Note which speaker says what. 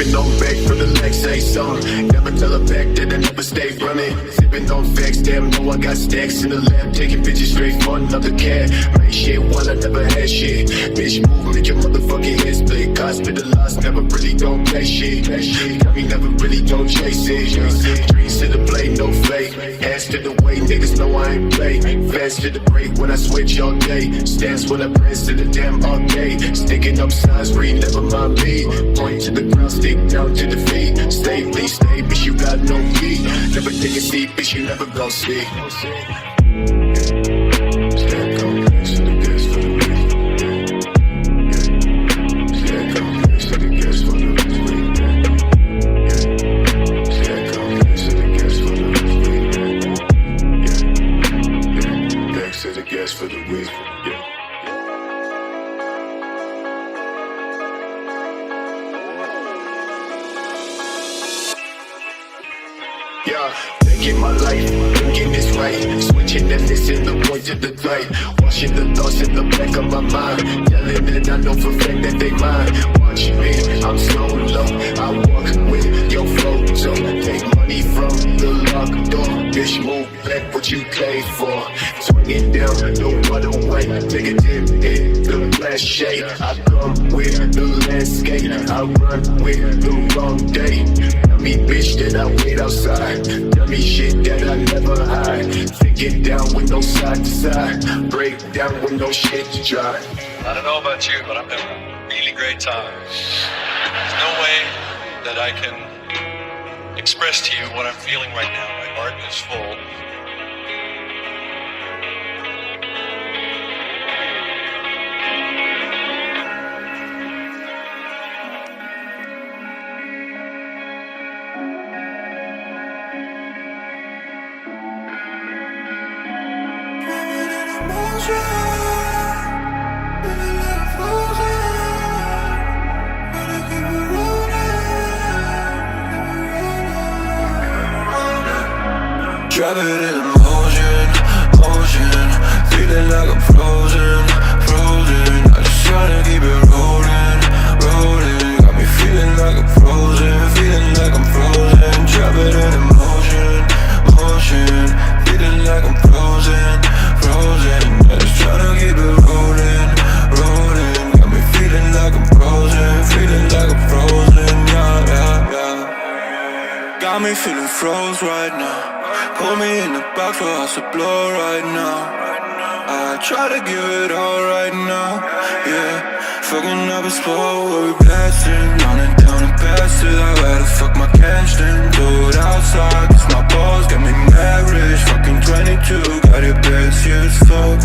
Speaker 1: Sipping on back from the legs, say something. Never tell her back that I never stay running. Sipping on facts, damn, know I got stacks in the lab. Taking bitches straight for another cat. Make shit while I never had shit. Bitch, move, make your motherfucking head split. Hospitalized, never really don't pay shit. Got me never really don't chase it. Dreams to the play, no fake. Ass to the way, niggas know I ain't play. Fast to the break when I switch all day. Stance when I press to the damn arcade. Sticking up signs, read, never mind me. Point to the ground, stick down to the feet. Stay, please stay, bitch, you got no key. Never take a seat, bitch, you never gon' see. For the week, yeah. Yeah, thinking my life, thinking it's right. Switching and missing the point to the light. Washing the thoughts in the back of my mind. Yelling and I know for a fact that they mine. Watch me, I'm so low. I walk with your photo. Take money from the locked door. Bitch, move back what you paid for. Swinging down the waterway. Take a dip in the flash shade. I come with the landscape. I run with the wrong day. Me bitch that I wait outside. Tell me shit that I never hide. Thinking down with no side to side. Break down with no shit to try.
Speaker 2: I don't know about you, but I'm having a really great time. There's no way that I can express to you what I'm feeling right now. My heart is full.
Speaker 3: Drive it in motion, motion. Feeling like I'm frozen, frozen. I just tryna keep it rolling, rolling. Got me feeling like I'm frozen, feeling like I'm frozen. Drive it in motion, motion. Feeling like I'm frozen, frozen. I just tryna keep it rolling, rolling. Got me feeling like I'm frozen, feeling like I'm frozen. Yeah, yeah, yeah. Got me feeling froze right now. Put me in the box for us to blow right now. I try to give it all right now, yeah. Fucking up a spot where we blasting. Running down the past till I gotta fuck my cash then. Do it outside, cause my balls got me mad rich. Fucking 22, got it best, yeah, it's fuck.